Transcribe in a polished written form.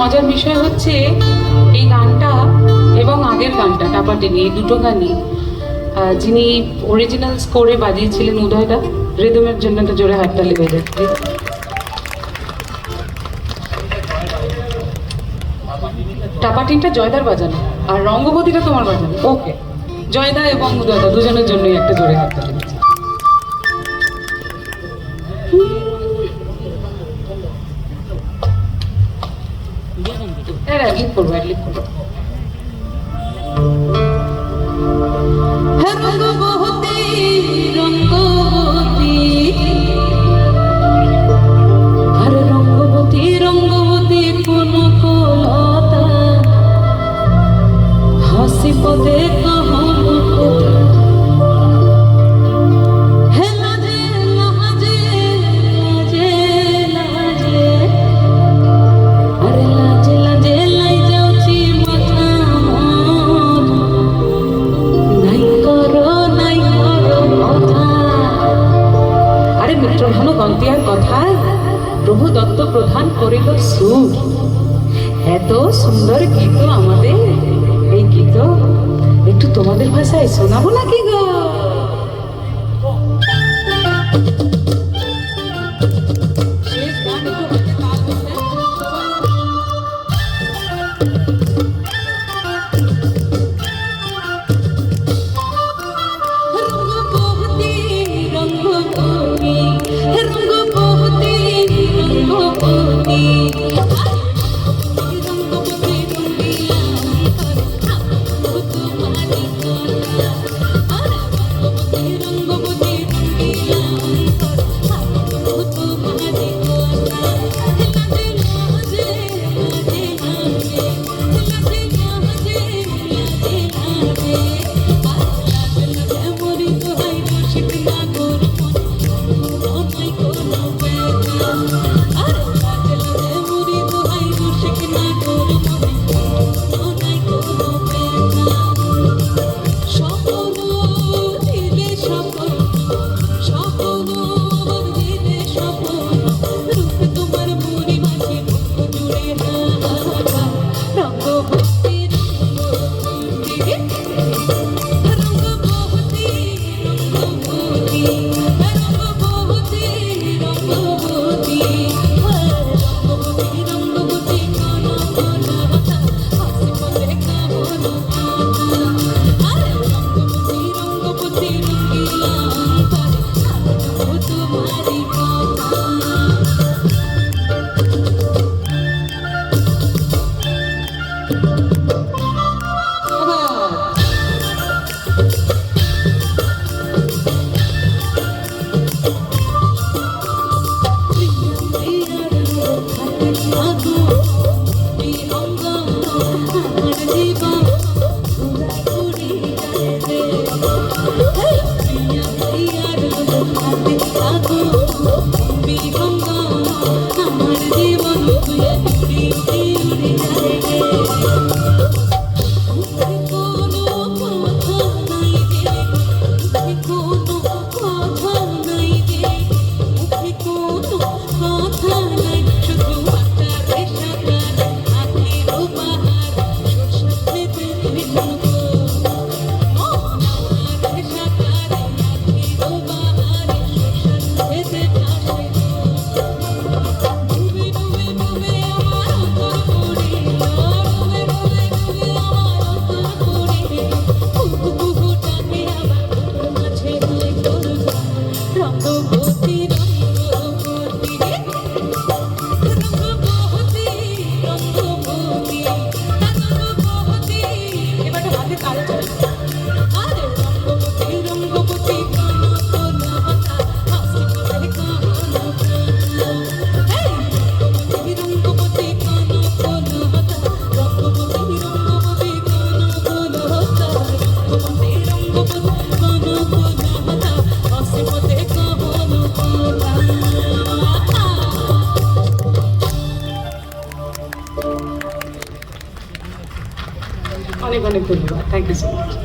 মজার বিষয় হচ্ছে এই গানটা এবং আগের গানটা টাপাটিনি, এই দুটো গানই যিনি অরিজিনাল স্কোরে বাজিয়েছিলেন উদয়দা, রিদমের জন্য একটা জোরে হাততালি বেজে। টাপাটিনটা জয়দার বাজানো আর রঙ্গবতীটা তোমার বাজানো। ওকে, জয়দা এবং উদয়দা দুজনের জন্যই একটা জোরে হাততালি বেজে। অ্যাডলিপ করবো, অ্যাডলিপ করবো। রঙ্গবতী রঙ্গবতী, আরে রঙ্গবতী রঙ্গবতী কোন কলতা, হাসি পদে কহন গন্তিয়ার কথায় প্রভু দত্ত প্রধান করিল সুর। এত সুন্দর গীত আমাদের, এই গীত একটু তোমাদের ভাষায় শোনাবো নাকি গো? অনেক অনেক ধন্যবাদ। Thank you so much.